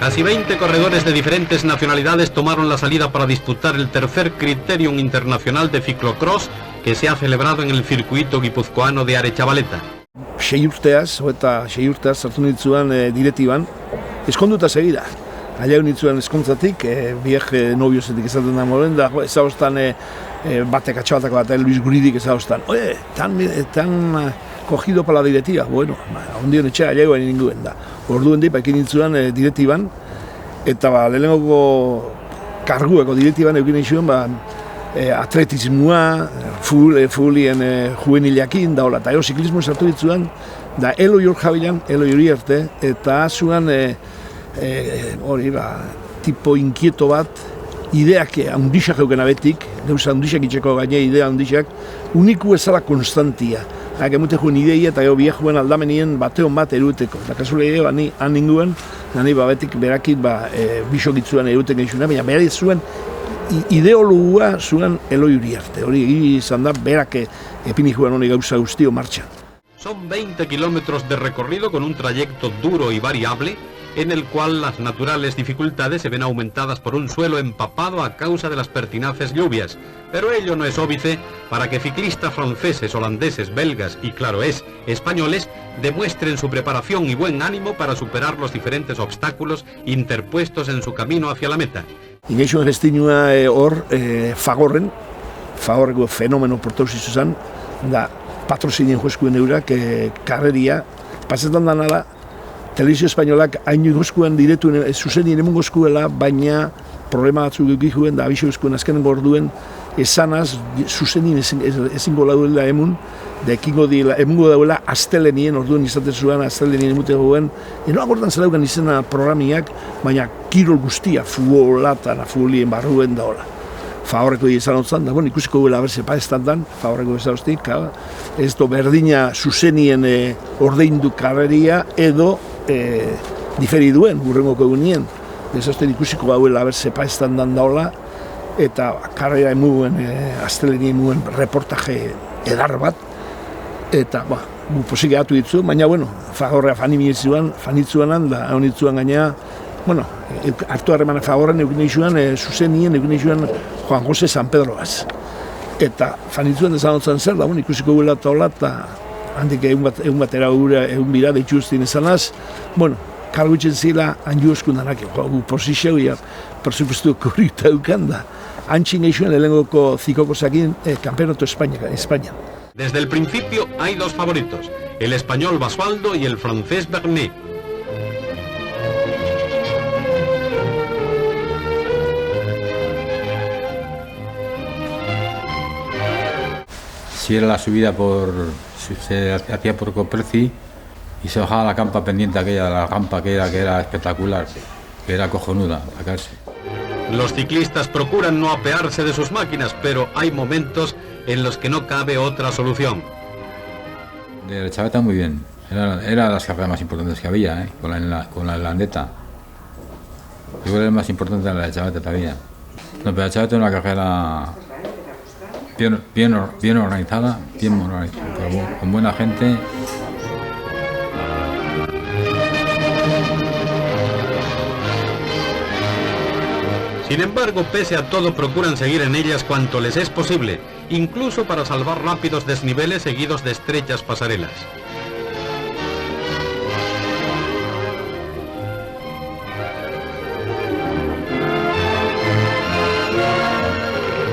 Casi 20 corredores de diferentes nacionalidades tomaron la salida para disputar el tercer Criterium Internacional de Ciclocross que se ha celebrado en el circuito guipuzcoano de Aretxabaleta. 6 urteaz sartu nitzuan direktiban, eskonduta segida. Allá nitzuan eskontzatik, biek nobiozetik ezaten da moren, da ezagostan batek atxabatako bat, Luis Guridik ezagostan. Oye, tan cogido para la directiva, bueno, ondion etxea allá ninguen da. Orduen dipa ekin nitzuan direktiban, eta lehenengoko kargueko direktiban eukin nizuen, atletismoa, fulien juvenilakin, da hola, eta ziklismo sartu ditzuan, da Eloi hor jabilan, Eloi hori arte, eta zuan tipo inquieto bat, ideak handixak euken abetik, gauza handixak itxeko gaine idea handixak, uniku ezala konstantia. Emute juen ideia eta gero biak juen aldamenien bateon bat eruteko. Da kasule ere, han ninguen, nani babetik berakit bisokitzuan eruten gehizuna, baina behar zuen ideologua zuen Eloi Uriarte. Hori izan da, berak epini juen honi gauza guztio martxan. Son 20 kilómetros de recorrido con un trayecto duro y variable, en el cual las naturales dificultades se ven aumentadas por un suelo empapado a causa de las pertinaces lluvias. Pero ello no es óbice para que ciclistas franceses, holandeses, belgas y, claro es, españoles demuestren su preparación y buen ánimo para superar los diferentes obstáculos interpuestos en su camino hacia la meta. Ingeixo gestinua hor Fagorreko fenomeno portauzi zuzan, da patrozinien joeskuen eurak karreria, pasetan danala, Telebizio Espainolak hainu gozkuen diretu zuzenien emun gozkuela, baina problema batzuk eukikuen da abiso gozkuen azkenen gorduen esanaz zuzenien ezingo lauela emun, da emungo dauela astelenien, orduen izaten zuen astelenien emute goen, enoa gortan zelaukan izena programiak, baina kirol guztia, futbolien barruen da hola. Fagorreko izan otzan, da ikusiko guela berze paestan dan, Fagorreko ezagoztik, ez do berdina zuzenien ordeindu karreria edo diferi duen, urrengoko egunien. Ezazten ikusiko gauela berze paestan dan daola, eta karrera emuguen, asteleni emuguen reportaje edar bat, eta posik egatu ditzu, baina Fagorrea fanitzuanan, da honitzuan gaina, hartu harremana Fagorren eukin eizuan, zuzenien eukin eizuan Juan José San Pedroaz. Eta fanitzuen ezanotzen zer, da ikusiko guela eta hola, eta handik egun batera egun bira deitzu ustien ezanaz, karguitzen zila handiu eskundanak, gu posizio, presupuestu korrita eukan da. Antxin eizuan lehengoko zikoko zakin, Campeonato España. Desde el principio hay dos favoritos, el español Basualdo y el francés Bernet. Si era la subida se hacía por Copreci y se bajaba la campa pendiente aquella, la rampa que era espectacular, que era cojonuda, sacarse. Los ciclistas procuran no apearse de sus máquinas, pero hay momentos en los que no cabe otra solución. De Aretxabaleta muy bien, era de las carreras más importantes que había, con la Landeta. Yo creo que el más importante era la Aretxabaleta todavía. No, pero Aretxabaleta es una carrera bien organizada, con buena gente. Sin embargo, pese a todo, procuran seguir en ellas cuanto les es posible, incluso para salvar rápidos desniveles seguidos de estrechas pasarelas.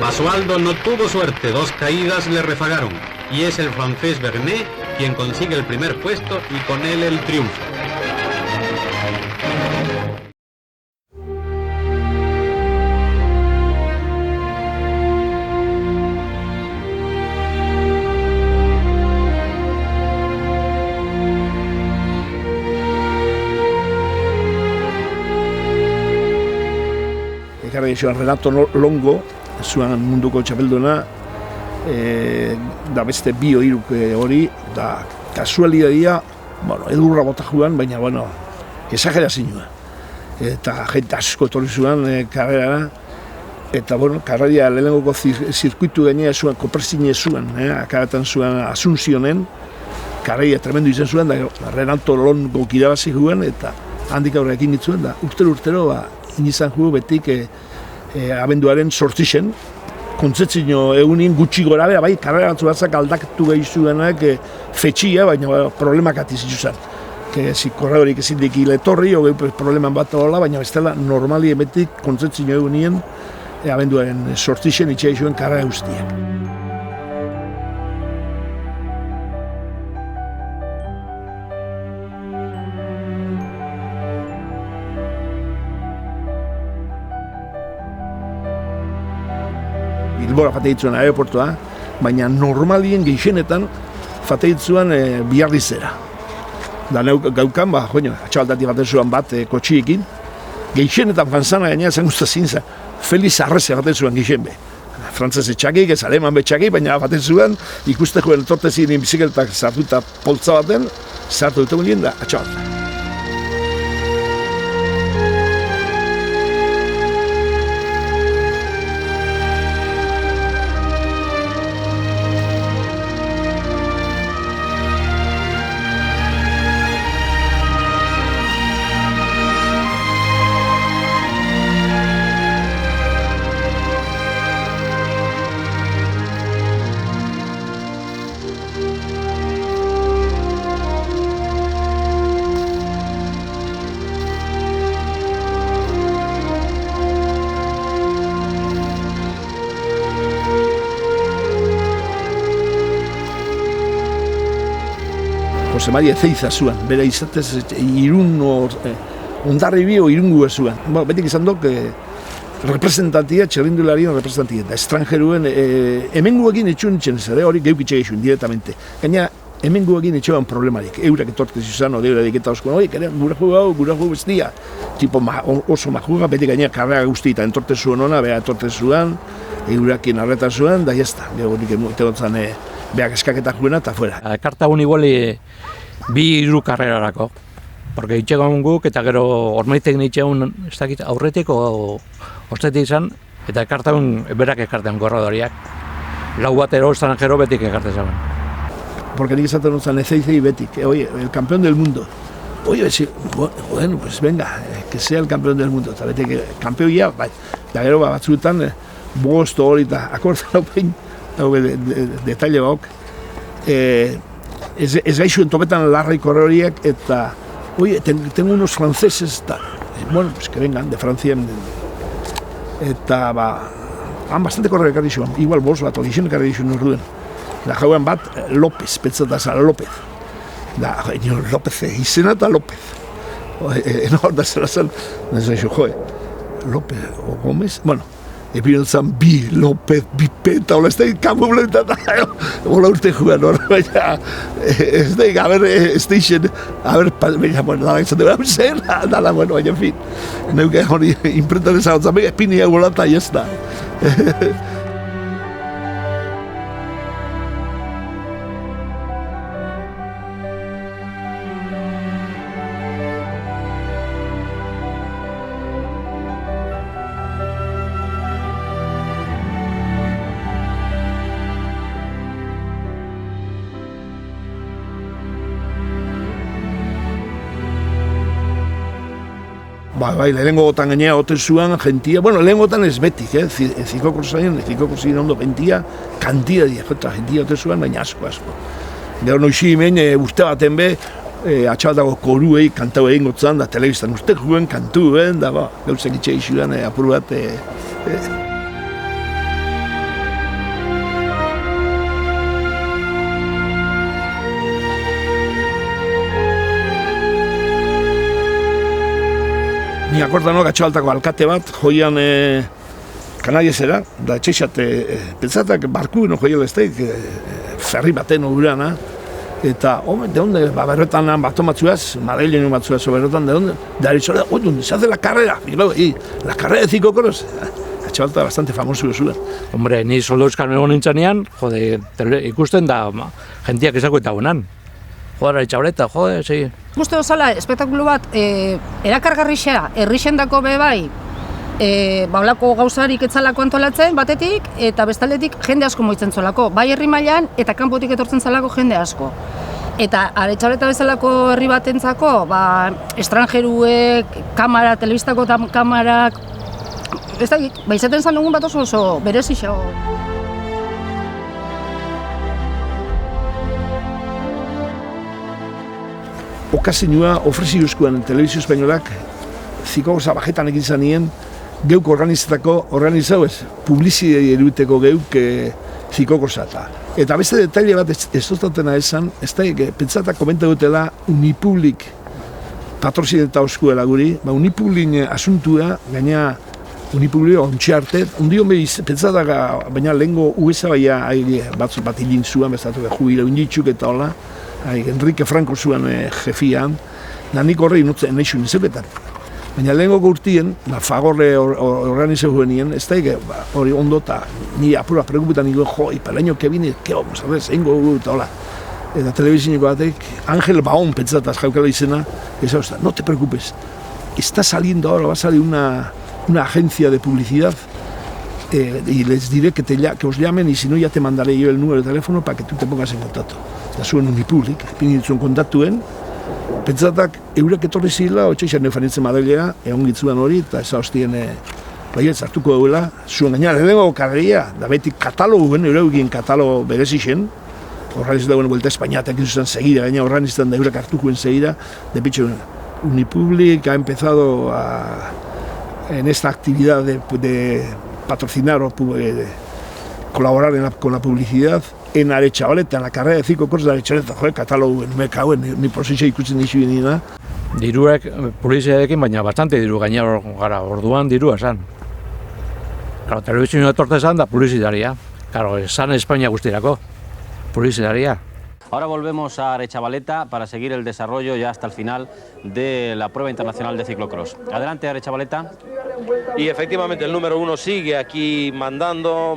Basualdo no tuvo suerte, 2 caídas le rezagaron, y es el francés Bernet quien consigue el primer puesto y con él el triunfo. Ekarri zuen Renato Longo, zuan munduko txapelduna, da beste bi oiruk hori, da kasualidadia, edurra bota juan, baina, exagerazioa. Eta jente asko etorri zuen karrerara, eta, karreria lehenengoko zirkuitu gainea zuen, Koprezine zuen, akabetan zuen Asunzionen, karreria tremendu izan zuen, da Renato Longo kirabazi juen, eta handik aurre ekin ditzuen, da urtero inizan jugu betik abenduaren 8 kontzetzino egunin gutxi gora bera, bai, karrera batzu batzak aldaktu gehi zuenak fetxia, baina problemak atizitu zen. Si korredorik ezin dikile etorri, hogei probleman bat hola, baina bestela normali emetik kontzetzino egunien abenduaren 8 itxea izuen karrera guztiak. Bilbora fateitzuen aeroportua, baina normalien gehienetan fateitzuan Biarrizera. Da gaukan, atxabaldati fateizuan bat kotxiekin, gehienetan fanzana gaina zen guztazin zen, Feliz Arreze fateizuan gehien be. Frantzese txakik, ez aleman betxakik, baina fateizuan ikusteko eltortezien bizikeltak sartuta poltza baten, sartu dut egin da atxabalta. Jose Maria Ezeiza zuen, bere izatez Hondarribi o Irungu zuen. Betik izan duk representantia, txerrindularien representantia, eta estrangeruen hemenguekin etxuen itxen ez ere, hori geukitxe geixuen directamente. Gaina hemenguekin etxean problemarik, eurak etortez izan, odeuradik eta oskoan, gure jugu bestia, tipo oso majuga, betik gaina karrera guzti eta entortez zuen ona, beha entortez zuen, eurakin arreta zuen, da jazta, horik egotzen beak eskaketak juena eta fuera. Kartagun iguali 2-3 karrerarako. Porque itxegon guk eta gero ormaitek nitxegun aurretik o ostetik izan, eta kartagun berak ekartean gorrodoriak. Lau batero extranjero betik ekarte zaben. Porque nik esaten nozan Ezeizei betik, oye, el campeón del mundo. Oye, bueno, pues venga, que sea el campeón del mundo. Eta betik, kampeoia, da gero batzuetan, bosto hori eta akordera pein, detalle bauk, ez gaixuen topetan larrai korre horiek, eta, oye, tengo unos franceses, bueno, pues que vengan, de Francia, eta, han bastante korre ekarri zuen, igual bost bat, odixen ekarri zuen urduen, da jauen bat, López, pentsataz, López, da, López, izena eta López, da zera zen, López, o Gómez, bueno, epinen zan bi, López, bi peta, hola, ez da kampu blentata, hola urte jugan hor, baina, ez da, a ber, ez da isen, a ber, baina, bueno, da, izan dira, zer, dala, bueno, baina, en fin, neuke hori, imprentan ezagotzen, baina, epinia golata, ez da. Bai, lehenengo gotan gainea ote zuen jentia, bueno, lehenengo gotan ez betik, zikokursaien ondo jentia, kantia dira, jentia ote zuen, baina asko. Gero noizi hemen, uste baten be, atxaldako koruei kantau egin gotzan, da telebistan uste juen kantuen, da gauzak itxe izudan apur bat, Ni akordanok atxabaltako alkate bat, joian Kanadiesera, da etxeixat, pentsatak barku no joiela ez daik, ferri baten ogurana, eta, de onde, berretan bato matzuaz, Madrilen matzuaz, berretan, de onde, da eritxola, se hace la carrera, y la carrera de 5 coros, atxabalta bastante famoso zuen. Hombre, ni soldo euskan egon nintzanean, ikusten da, jentiak izako eta honan. Joder, txableta, jode, sí. Guste osala, espektakulu bat, erakargarrixea, herrixendako be bai, baulako gauzarik etzalako antolatzen, batetik, eta bestaldetik jende asko moitzen zolako, bai herri mailan eta kanpotik etortzen zalako jende asko. Eta Aretxabaleta bezalako herri batentzako, estrangeruek, kamara, telebistako kamarak, ez da, izaten zan dugun bat oso berezixo. Okazinua ofrezi uzkuan Telebizio Espainolak zikogoza bajetan egin zanien geuk organizau ez, publizidei eruteko geuk zikogoza eta beste detaile bat ez dutena esan, ez da, pentsatak komenta dutela Unipublik patrozineta oskuela guri, Unipublik asuntua, gaina Unipublik ontsi arte, ondion behiz, pentsatak, baina lehengo USA baina batzuk bat hilin zuen, bestatu jubile unditzuk eta hola, Enrique Franco zuen jefian, nik horre inotzen nahi zuen zebetan. Baina lehenko urtien, Fagorre organizeu juenien, ez da, hori ondo eta ni apura preocupetan nire, para el año que viene, ¿qué vamos a ver? Zeingo eta hola. Eta telebiziniko batek, Ángel Baón pentsataz jaukala izena, esa osta, no te preocupes, está saliendo ahora, va a salir una agencia de publicidad y les diré que os llamen y si no ya te mandaré yo el número de teléfono para que tú te pongas en contacto. Eta zuen Unipublik, pinitzuen kontaktuen, pentsatak eurek etorri zila, otxeixan nefanitzen Madrilea, egon gitzuan hori, eta eza hostien baiet zartuko duela, zuen gaina lehenengo karreria, da beti kataloguen, euregien katalogo berezixen, horraniz dagoen Vuelta a España, eta egin segida, gaina horranizten da eurek hartukoen segida, de pitxo, Unipublik ha empezado en esta actividad de patrocinar o colaborar con la publicidad, en Aretxabaleta, en la carrera de 5 cursos de Aretxabaleta, katalogu, me cago, ni prozisa ikusten dizu nina. Diruek publiziarekin, baina bastante diru gaina gara, orduan dirua esan. Claro, telebizioa etorte esan da publizitaria. Claro, esan Espainia guztirako, publizitaria. Ahora volvemos a Aretxabaleta para seguir el desarrollo ya hasta el final de la prueba internacional de ciclocross. Adelante, Aretxabaleta. Y efectivamente el número 1 sigue aquí mandando,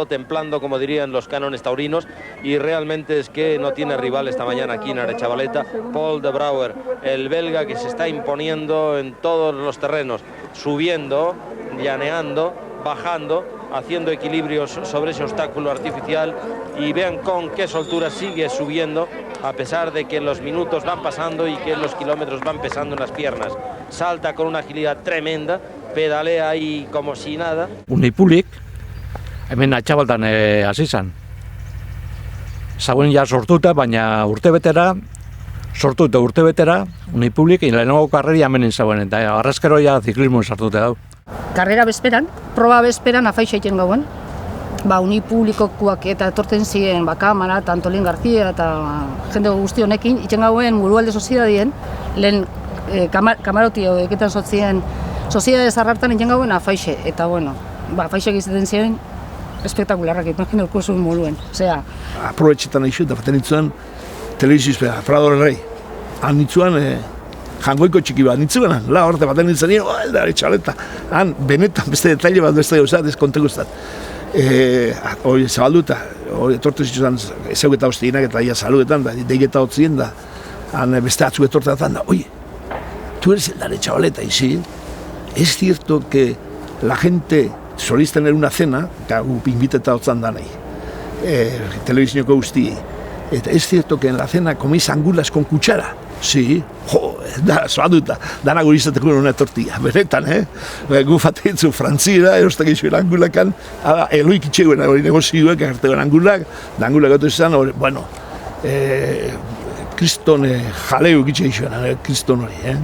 templando, como dirían los cánones taurinos, y realmente es que no tiene rival esta mañana aquí en Aretxabaleta. Paul de Brouwer, el belga que se está imponiendo en todos los terrenos, subiendo, llaneando, bajando, haciendo equilibrios sobre ese obstáculo artificial, y vean con qué soltura sigue subiendo a pesar de que los minutos van pasando y que los kilómetros van pesando en las piernas. Salta con una agilidad tremenda, pedalea ahí como si nada. Unipublik, hemen Aretxabaltan hasi zan. Zauen ja sortuta, baina urtebetera, Unipublik, lehenengo karreria hemen zauen, eta arrezkero ja ziklismoen sartuta dau. Karrera bezperan, proba bezperan afaixa egiten gauen. Unipublikokoak eta etorten ziren kamara, eta Antolin García eta jende guzti honekin, itzen gauen Murualde Soziedadien, lehen kamarotio eketan sotzien Soziedade zarrartan itzen gauen afaixe, eta bueno, afaixek izaten ziren espektakularrak, imaginauko zuen moluen. Osea, aprobetxetan nahi eta baten nitzuan telebizio Prado del Rey. Han nitzuan jangoiko txiki bat, nitzuan, la horte baten nintzen nire, Aretxabaleta, han benetan beste detaile bat beste gauzat, ez konte guztat. Hori zabalduta, hori etortu zituzan ezaugeta hostienak eta ia saludetan, deigeta hotzien da, han beste atzuk etortetan da, oye, tú eres el de Aretxabaleta, y sí, es cierto que la gente solís tener una cena, que inviteta hotzan da nahi, telebizinoko guztiei, es cierto que en la cena coméis angulas con cuchara. Sí, zabalduta, dana guri izateko una tortilla, benetan, gu fateitzu frantzira, erostak izuen angulakan, eloik itxeguen hori negozioek, agerteuen angulak, da angulak gotu izan, bueno, kriston jaleu itxe izuen, kriston hori,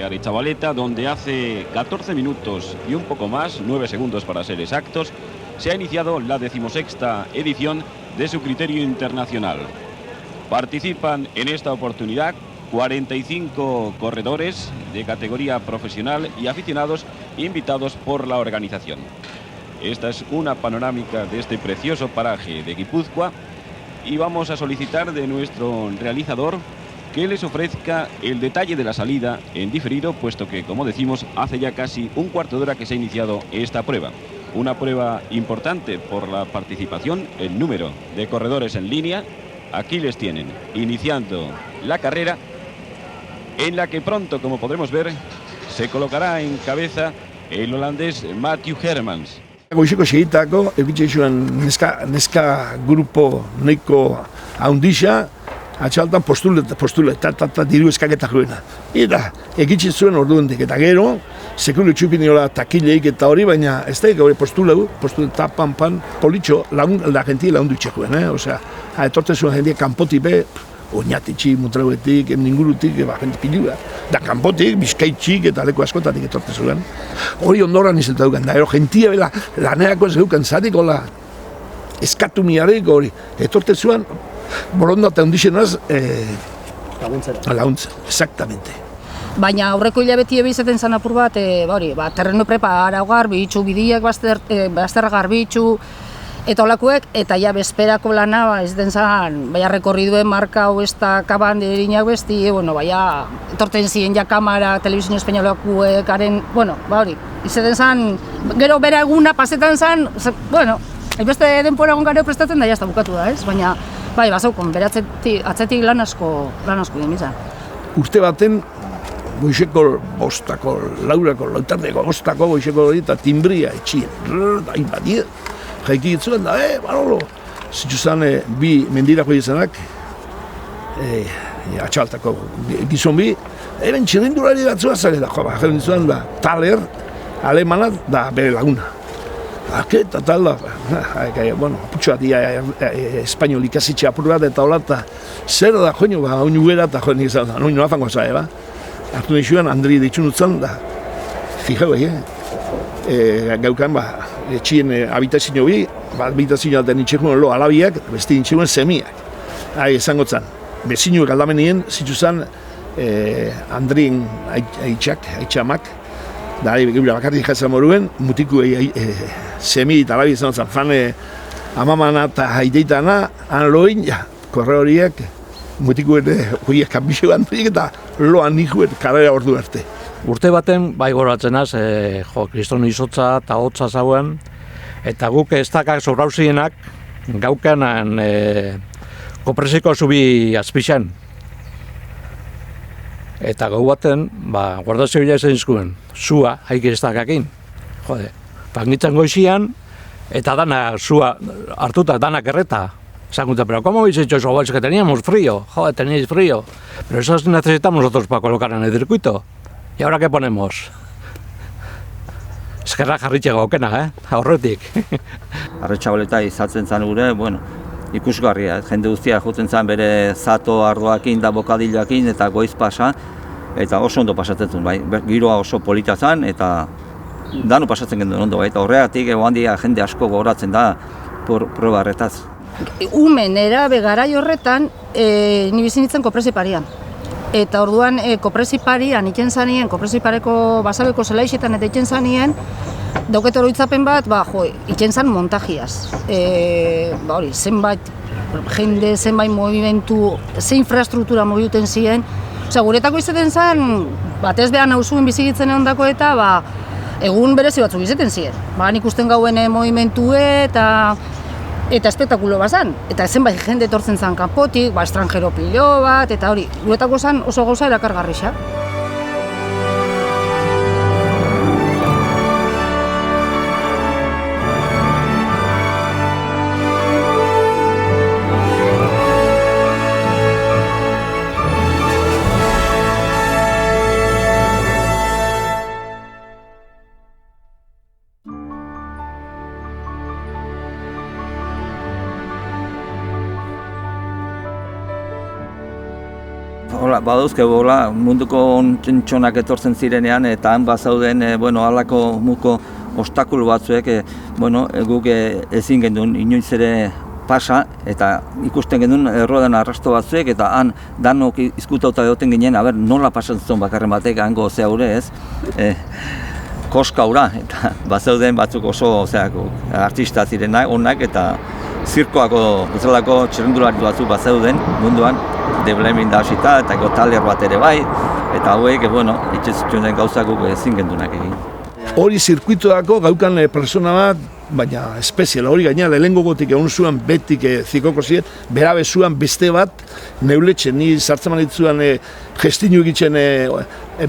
Aretxabaleta, donde hace 14 minutos y un poco más, 9 segundos para ser exactos, se ha iniciado la 16ª edición de su criterio internacional. Participan en esta oportunidad 45 corredores de categoría profesional y aficionados invitados por la organización. Esta es una panorámica de este precioso paraje de Guipúzcoa y vamos a solicitar de nuestro realizador que les ofrezca el detalle de la salida en diferido, puesto que, como decimos, hace ya casi un cuarto de hora que se ha iniciado esta prueba. Una prueba importante por la participación, el número de corredores en línea. Aquí les tienen, iniciando la carrera, en la que pronto, como podremos ver, se colocará en cabeza el holandés Matthew Hermans. Goizeko segitako, egitxe zuen neska grupo nahiko haundisa, atxaltan postule, diru eskaketa joena. Eta egitxe zuen orduendik, eta gero, sekulu txupiniola takileik eta hori, baina ez da hori postule eta pan, politxo, la gentie lagundu itxekuen, osea, etorte zuen jendia kanpoti be, oinatitxik, mutrauetik, ningurutik, jende pilua. Da kanpotik, bizkaitxik eta leku askotatik etorte zuen. Hori ondoran izatea duken, da ero gentia bela lanerako ez duken zatik, hola, eskatu miarek hori, etorte zuen, borondate handixenaz, laguntza, exactamente. Baina aurreko hilabeti izaten zan apur bat, terreno prepara garbitxu, bidiak bazter garbitxu, eta olakuek, eta ja bezperako lana, ez den zan, baina rekorriduen marka hau ez da kaban derinak besti, etorten ziren ja kamara, telebizio espainolakuek, hori, izaten zan, gero bera eguna pasetan zan, beste denpora egon gero prestatzen da, jazta bukatu da, ez? Baina, bazaukon, bere atzetik lan asko egin izan. Urte baten, goizeko bostako, lautardeko bostako goizeko hori eta timbria etxien, hainbadia. Jaiki ditzuen da, Manolo, zituzan bi mendirako izanak, atxaltako gizon bi, eben txirrindulari batzua zare da, jaren ditzuen da, Taler, alemanat, da bere laguna. Eta tal da, putxoa dia espainol ikasitxe apur bat eta hola, eta zer da, oinu bera eta joan izan da, oinu afango zae, hartu nixuan, Andri ditxun utzan, da, fijau, gaukan, etxien habitazio bi, habitazio alten itxekuen lo alabiak, besti itxekuen semiak. Esango zan, bezinuek aldamenien, zituzan Andrien aitxamak, da gure bakarrik jazan moruen, mutiku semi eta alabi izan zan, fan amamana eta haideitana, han loin, korre horiek, mutiku horiek kanbixo gantik eta loan nikuet karrera ordu arte. Urte baten, bai goratzen kriston izotza eta hotza zauen, eta guk ez dakak sobrauzienak gaukenan kopresiko zubi azpixen. Eta gau baten, guardazio bila izan izkuen, zua haik ez dakakin. Pangitzen goizian, eta dana zua hartuta, danak erreta. Sangunta, pero ¿cómo habéis hecho eso? Es que teníamos frío, teníais frío. Pero eso necesitamos nosotros para colocar en el circuito. ¿Y ahora qué ponemos? Eskerrak jarritxe gaukena, aurretik. Arretxabaleta izatzen zen gure, ikusgarria. Jende guztia jotzen zen bere zato ardoakin da bokadiloakin eta goiz pasa. Eta oso ondo pasatzen zuen, giroa oso polita zen eta dano pasatzen genduen ondo, eta horregatik handia jende asko gogoratzen da proba horretaz. Umen erabe garai horretan, ni bizi nintzen kopresiparian. Eta orduan kopresiparian iken zanien, kopresipareko basabeko zelaixetan eta iken zanien, dauket oroitzapen bat, iken zan montajiaz. Zenbait jende, zenbait movimentu, ze infrastruktura mobiuten ziren. Guretako izaten zen, batez behan nauzuen bizigitzen ondako eta egun berezi batzuk izaten ziren. Ikusten gauen movimentue eta espektakulo bat zen. Eta zenbait jende etortzen zen kanpotik, estrangero pilo bat, eta hori, guretako zen oso gauza erakargarrixa. Badauzkegu munduko txonak etortzen zirenean eta han bazauden halako muko obstakulo batzuek guk ezin gendun inoiz ere pasa eta ikusten gendun errodan arrasto batzuek eta han danok izkutauta egoten ginen nola pasatzen bakarren batek hango zeure ez koska ura eta bazauden batzuk oso artista zirenak onak eta zirkoako bezalako txirrindulari batzuk bazauden munduan Deblemin da hasita, eta gero taler bat ere bai, eta hauek, bueno, itxezituen gauzak guk ezin gendunak egin. Hori zirkuituako gaukan persona bat, baina espeziala, hori gaina lehengo gotik egon zuen betik zikoko ziren, berabe zuen beste bat neuletzen, ni sartzen manitzuan gestinu egitzen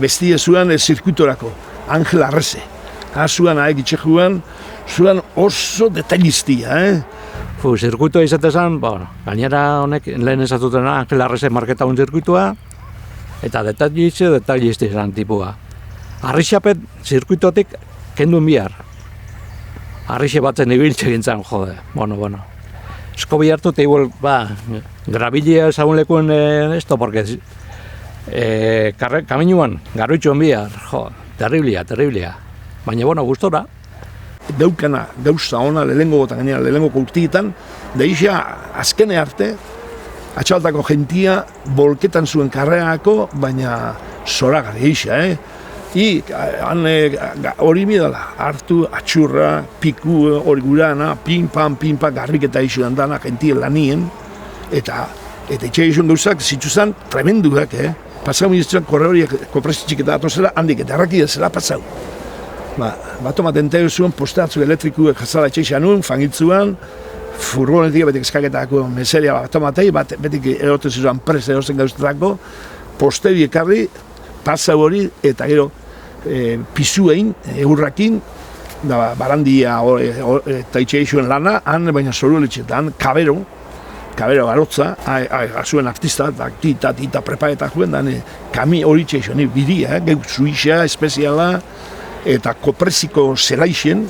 bestie zuen zirkuitorako, Angel Arrese. Zuan egitxe zuen oso detailistia, Zirkuitua izatezan, gainera honek lehen esatutena Angel Arrese marketa un zirkuitua, eta detailisti izan tipua. Arrixapet zirkuitotik kendun bihar. Arrixe batzen ibiltze gintzen, jode. Bueno. Esko bihartu eta igual, grabilia ezagun lekuen esto, porque kaminuan, garruitxuen bihar, terriblia. Baina, gustora. Daukana gauza ona lehengo gotan gainera, lehengo urtietan, deixa azkene arte, atxaltako jentia bolketan zuen karreako, baina zoragarri eixa, hori midala, hartu, atxurra, piku, hori gurana, pin-pan, garriketa iso dana, jentien lanien, eta etxe izan gauzak zituzan tremenduak, Pasau ministroan korre horiek kopresitxik eta atozela, handik eta errakidea zela pasau. Bat omaten teo zuen, posteatzu elektrikuek jazala etxe nuen, fangitzuan, furgonetik betik eskaketako meseria bat omatei, betik eroten zizuan presa erozen gauztetako, posteri ekarri, pasau hori, eta gero pisuein, eurrakin, barandia eta itxeixuen lana, han baina zoruelitxetan, kabero garotza, zuen artista, tita prepaeta juen, kami hori itxeixuen, bidia, geu zuixa, espeziala, eta kopresiko zelaixen,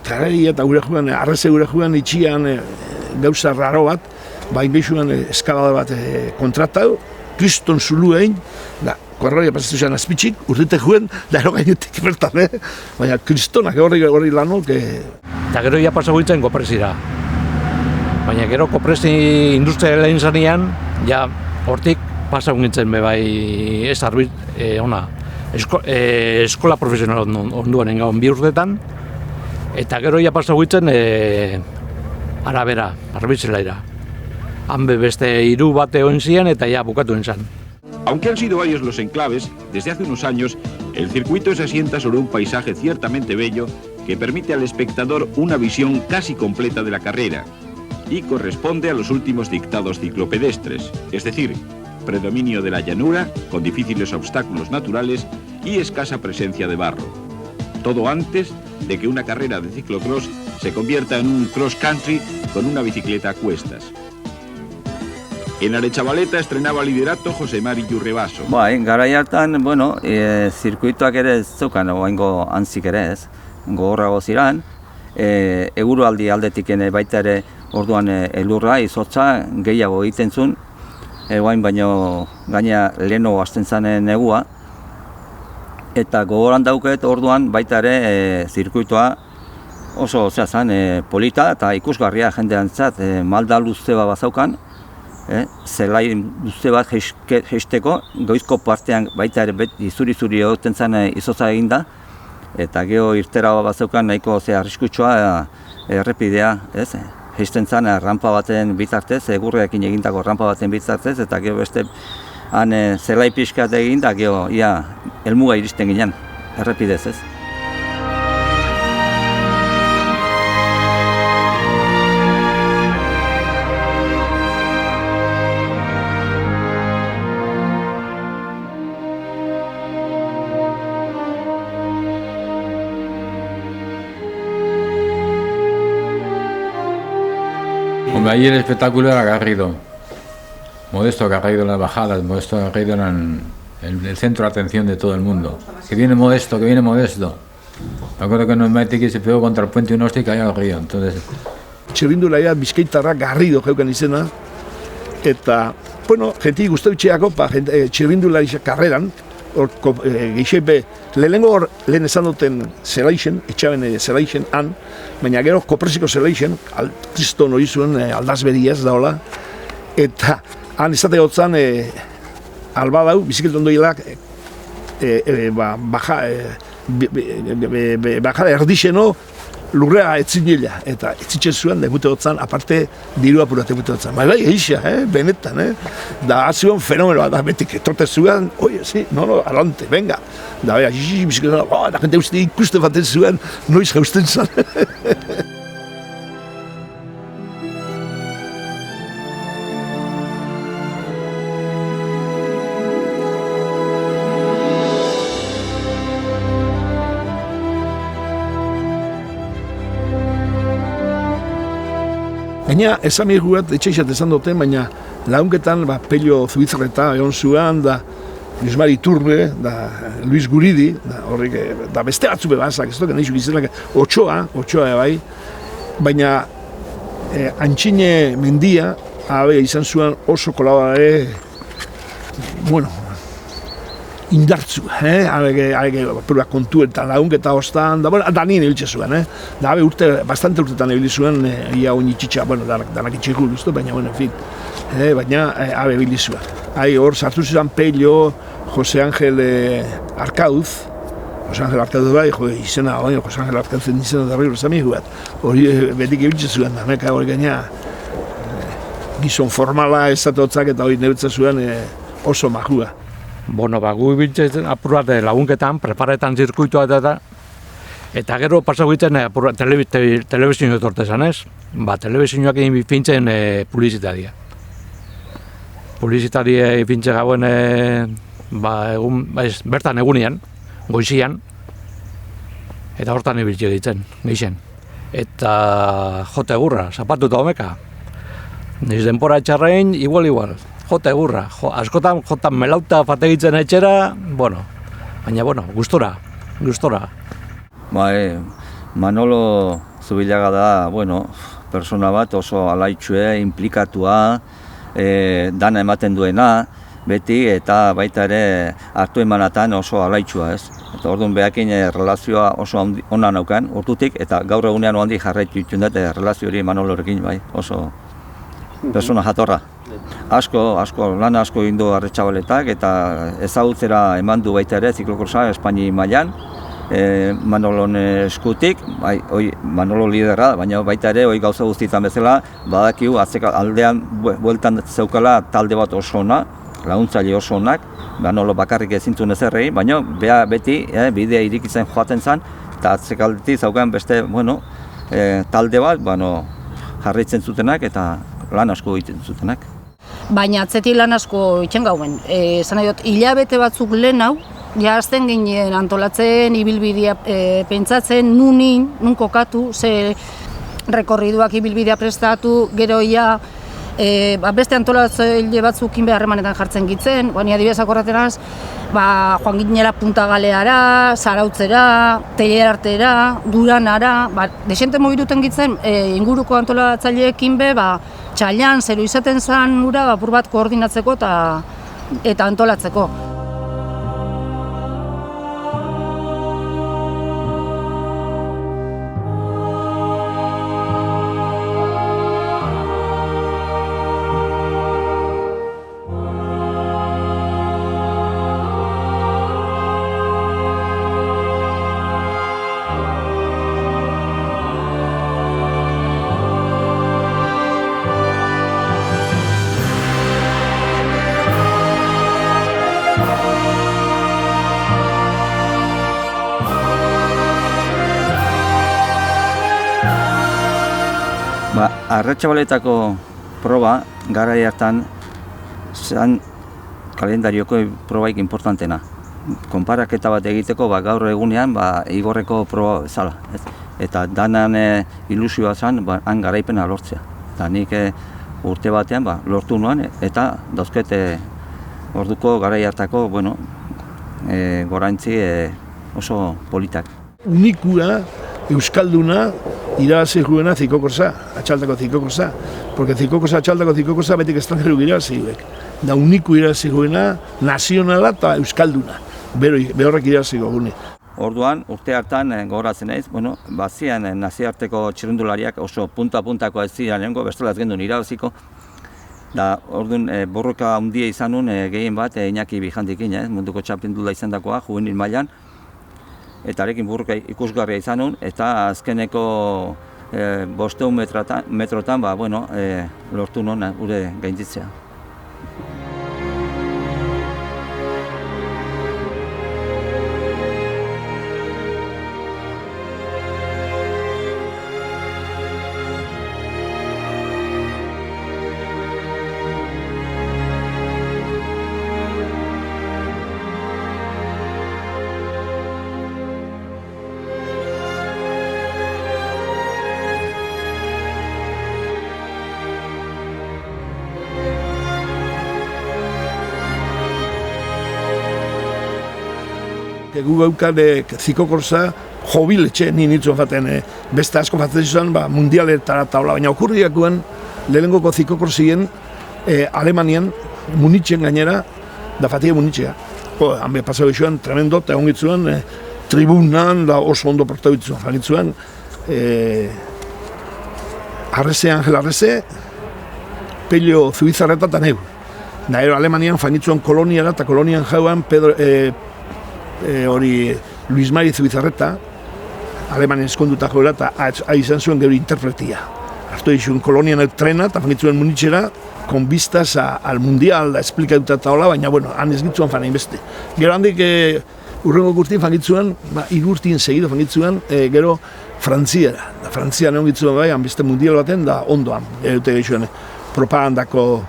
karreria eta gure juan, arreze gure juan itxian gauza raro bat, bain behizuen eskalada bat kontratau, kriston zuluein, korroia pasatu zen azpitxik, urrite juen, da ero gainetik bertan, baina kristonak horri lanok. Eta gero ja pasago itzen kopresira. Baina gero kopresi industria lehen zanean, ja hortik pasago gintzen bebai ez arbit, eskola profesional onduan engaun 2 urtetan, eta gero ja pasago itzen arabera, arbitzelaira. Han beste 3 bate egon ziren eta ja bukatu entzan. Aunque han sido varios los enclaves, desde hace unos años el circuito se asienta sobre un paisaje ciertamente bello que permite al espectador una visión casi completa de la carrera y corresponde a los últimos dictados ciclopedestres, es decir, predominio de la llanura con difíciles obstáculos naturales y escasa presencia de barro. Todo antes de que una carrera de ciclocross se convierta en un cross country con una bicicleta a cuestas. En Aretxabaleta estrenaba liderato Jose Mari Jurrebaso. Garai hartan, zirkuituak ere ez zeukan, oaingo antzik ere ez, gogorrago ziran. Egurualdi aldetik baita ere orduan elurra, izotza, gehiago egiten zuen. Oain baino gaina leheno hasten zanen negua. Eta gogoran dauket orduan baita ere zirkuitua oso zan polita eta ikusgarria jendeantzat, malda luze bat bazaukan. Zelai luze bat jeisteko, goizko partean baita ere izuri-zuri egoten zen izotza eginda, eta gero irtera bat zeukan nahiko arriskutsua errepidea, jeisten zen rampa baten bitartez, egurrekin egindako rampa baten bitartez, eta gero beste han zelai pixkat egin, da gero helmuga iristen ginen, errepidez ez. Ahí el espectáculo era Garrido, Modesto Garrido en las bajadas, Modesto Garrido era el centro de atención de todo el mundo. Que viene Modesto. Me acuerdo que en el Maitiki se pegó contra el puente un hostia y cayó al río, entonces... Txirrindulaia bizkaitarra Garrido jeukan izena, eta, jenti guztautxeako, txirrindularia karreran, geixepe, lehen esan duten zelaixen, etxaben zelaixen han, baina gero kopresiko zelaixen, kriston hori zuen aldazberiaz daola, eta han izate gotzan albadau, bizikleton doilak, bajada erdixeno, lurrea etzinila, eta etzitxe zuen debute hotzan, aparte diru apurat debute hotzan. Bai, eixa, benetan, Da, hazion fenomeno bat, betik, etorte zuen, oie, sí, no, alante, venga. Da, bai, da, jente uste ikuste baten zuen, noiz jausten zan. Gaina, esan guat, etxeixat esan duten, baina lagunketan Pello Zubizarreta egon zuen, da Luis Mari Iturbe, da Luis Guridi, da horrek, da beste batzu bebazak, ez dut, nahizu gizenak, Otxoa bai, baina Antxine Mendia, izan zuen oso kolaborare, bueno, indartzu, kontu eta lagunketa hostan, da nien ebiltze zuen, da bastante urtetan ebili zuen, ia oinitxitxa, danak itxeko guztu, baina, en fin, baina ebili zuen. Hor sartu zuen Pello, Jose Ángel Arkauz bai, izena, Jose Ángel Arkauzen izena darrero zamigu bat, hori betik ebiltze zuen, da, hori gaina gizon formala ezatotzak eta hori nebetza zuen oso majua. Bueno, gu ibiltzen apur bat lagunketan, preparetan zirkuitua eta gero pasau egiten telebizioa etortezan ez. Telebizioak egin fintzen publizitaria. Publizitaria fintzen gauen bertan egunean, goizian, eta hortan ibiltzen egiten, geixen. Eta jote egurra, zapatuta omeka. Niz denpora etxarrein, igual. Jota egurra, askotan jotan melauta fategitzen etxera, baina, gustora. Manolo Zubillaga da, persona bat oso alaitxue, implikatua, dana ematen duena, beti, eta baita ere hartu emanatan oso alaitxua, ez? Eta orduan behakin relazioa oso ona naukan, urtutik, eta gaur egunean handi jarraitu ditun dut, relazio hori Manolorekin, oso persona jatorra. Lan asko egin du Aretxabaletak eta ezagutzera eman du baita ere ziklokrosa Espaini mailan, Manolon eskutik, Manolo liderra, baina baita ere gauza guztietan bezala, badakigu aldean bueltan zeukala talde bat oso ona, laguntzaile oso onak, Manolo bakarrik ezintun ezerrei, baina beti bidea irikitzen joaten zen, eta atzekaldetik zaukan beste talde bat jarraitzen zutenak eta lan asko egiten zutenak. Baina atzetik lan asko itxen gauen. Esan nahi dut, hilabete batzuk lehen hau, jazten ginen antolatzen, ibilbidea pentsatzen, nun kokatu, ze rekorriduak ibilbidea prestatu, gero beste antolatzaile batzukin beharremanetan jartzen gitzen, baina adibidez akorratenaz, joan ginela Punta Galeara, Zarautzera, Telerartera, Duranara, desente mobiruten gitzen inguruko antolatzaileekin txailan, zero izaten zen ura, apur bat koordinatzeko eta antolatzeko. Aretxabaletako proba, garai hartan, zen kalendarioko probaik importantena. Konparaketa bat egiteko, gaur egunean, igorreko proba bezala. Eta danan ilusioa zen, han garaipena lortzea. Eta nik urte batean lortu nuen, eta dauzkete orduko garai hartako, goraintzi oso politak. Unikua, euskalduna, irabazi juena zikokorsa, atxaldako zikokorsa. Porque atxaldako zikokorsa betik estrangeru irabazi juek. Da uniku irabazi juena, nazionala eta euskalduna. Behorrek irabazi gogune. Orduan, urte hartan gogoratzen naiz, bazian nazioarteko txirrindulariak oso punta-puntako ez ziren lehenko, bestela ez gendun irabaziko. Da, orduan, borroka handia izan nun gehien bat Iñaki Bijandikin, munduko txapindula izan dakoa, juvenil mailan. eta arekin burruka ikusgarria izan nun, eta azkeneko 500 metrotan lortu nun gure gainditzea. Gu gaukan zikokorsa jobiletxe nintzen faten, beste asko fatzen zuen mundialetara taula, baina okurriakuen lehenengoko zikokorsien Alemanian, Munitzen gainera, da fatia Munitzea. Hanbe pasau zuen, tremendo, eta ongitzuen, tribunan da oso ondo portabitzuen, fagitzuen, Angel Arrese, Pello Zubizarreta eta neu. Da Alemanian fagitzuen koloniara eta kolonian jauan Luis Mari Zubizarreta, Alemanen eskonduta joera, eta izan zuen gero interpretia. Hartu izuen kolonian trena, eta fangitzuen Munitzera, con vistas al mundial, da esplikatuta eta hola, baina, han ez gitzuan fanein beste. Gero handik, urrengo gurtin fangitzuen, irurtin segido fangitzuen, gero Frantziara. Da Frantzian egon gitzuen han beste mundial baten, da ondoan, dute gehizuen propagandako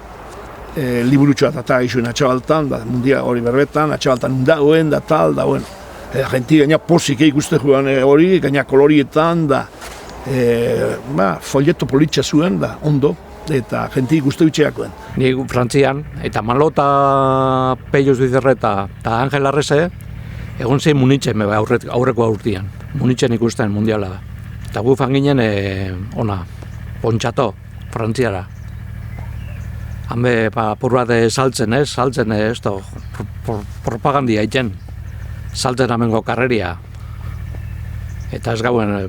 liburutxoa eta izuen atxabaltan, mundia hori berbetan, atxabaltan undagoen, da tal, da bueno. Genti gaina posik ikuste joan hori, gaina kolorietan, da folleto politxa zuen, da ondo, eta genti ikuste bitxeakoen. Ni Frantzian, eta Malota, Pello Zubizarreta eta Angel Arrese, egon zein Munitzen aurreko urtean. Munitzen ikusten mundiala. Eta gu fan ginen, Pontxato, Frantziara. Hanbe, apur bat saltzen, propagandia egiten, saltzen amengo karreria. Eta ez gauen, ez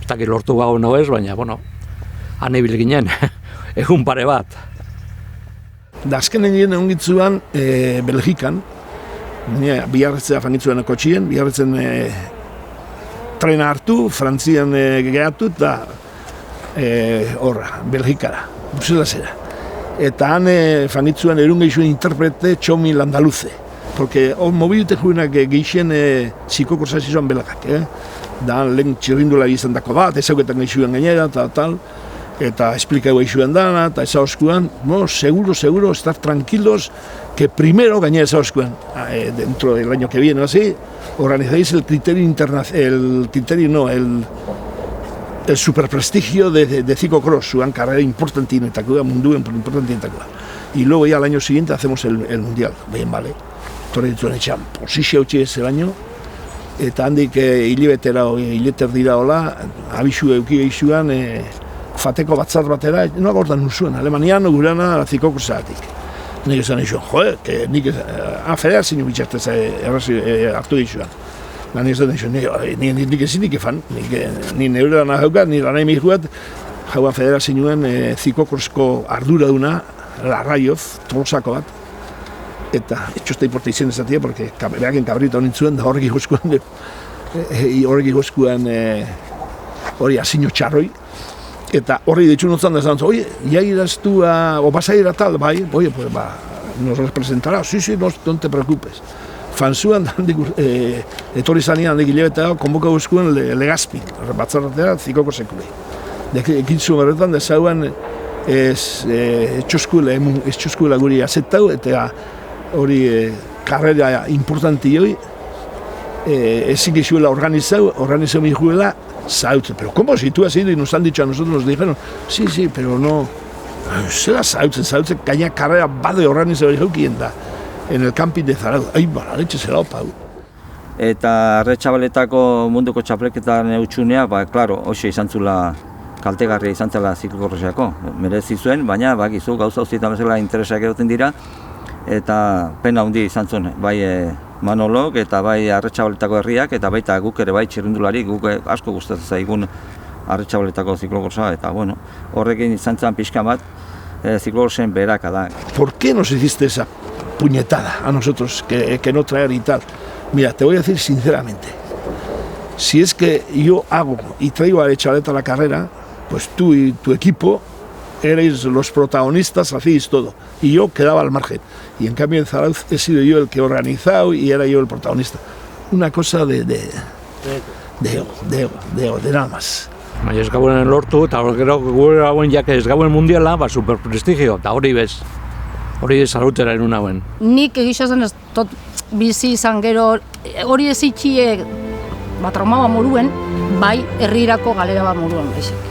dakit lortu gauen no ez, baina, han ibil ginen, egun pare bat. Da azkenen ginen egon gitzuan Belgikan, biharretzea fangitzuen kotxien, biharretzen trena hartu, Frantzian gehatu, eta Belgikara, Bruselasera. Eta han fangitzuen erun gehizuen interprete Txomi Landaluze. Porque mobilite juenak gehixen zikokorsa zizuan belgak. Da lehen txirrindulari izan dako bat, ezauketan gehizuen gainera, eta tal. Eta esplikau gehizuen dana, eta ezaoskuan, seguro, estar tranquilos, que primero gainera ezaoskuan, dentro del año que viene, así, organizáis el superprestigio de ciclocross, su carrera importantísima, munduen importantísima. Y luego ya al año siguiente hacemos el mundial, bien, vale. Torre dituen etxean, posizio hautsi ez zelaino, eta handik hileter dira hola, abisu euki egizuan, fateko batzar batera, noa gortan nuzuen, Alemanian gurana ziklokrosagatik. Nik esan egizuen, nik federazio bitxartez hartu egizuan. Nik esan egizuen, nik ezinik efan, ni neure dana jaukat, ni dana emiguat, jauan federazioen ziklokrosko arduraduna, Larraioz, Tolosako bat, eta etxosta importa izen ezatia, porque behaken kabrita honintzuen, da horrek igozkuan hori asino txarroi, eta horri ditxu notzan da zantzen, oie, ya irás tú o vas a ir a tal, bai, oye, pues nos representará, sí, no te preocupes. Fanzuan, etorri zanean, handik hilabeta, konboka guzkuen Legazpi, batzarratera, zikoko sekulei. Ekintzu berretan, dezauan, etxoskuela guri azetau, eta hori karrera importanti hoi, ezin gizuela organizau mi juela, sautzen. Pero, ¿cómo? Si tú has ido y nos han dicho a nosotros, nos dijeron, sí, pero no, zela sautzen, gaina karrera bade organizau jaukien da, en el camping de Zaraudo. Ai, bala, letxe zela opau. Eta Arretxabaletako munduko txapleketan eutxunea, klaro, hoxe izan zula kaltegarria izan zela ziklokorroseako. Merezi zuen, baina bakizu gauza uzietan bezala interesak egoten dira, eta pena handi izan zuen, bai Manolok eta bai Arretxabaletako herriak, eta baita guk ere bai txirrindulari, guk asko gustatzen zaigun Arretxabaletako ziklokorrosa, eta horrekin izan zen pixka bat ziklokorrosen beraka da. ¿Por qué nos hiciste esa puñetada a nosotros que no traer y tal? Mira, te voy a decir sinceramente, si es que yo hago y traigo a Aretxabaleta a la carrera, pues tú y tu equipo erais los protagonistas, hacéis todo, y yo quedaba al margen. Y en cambio en Zarauz he sido yo el que he organizado y era yo el protagonista. Una cosa de nada más. Baina ez gauen lortu, eta gero gure gauen jake ez gauen mundiala, superprestigio, eta hori bez. Hori salutera erun hauen. Nik egisa zen ez tot bizi izan gero, hori ez itxiek, trauma ba moruen, bai herrirako galera ba moruen baizik.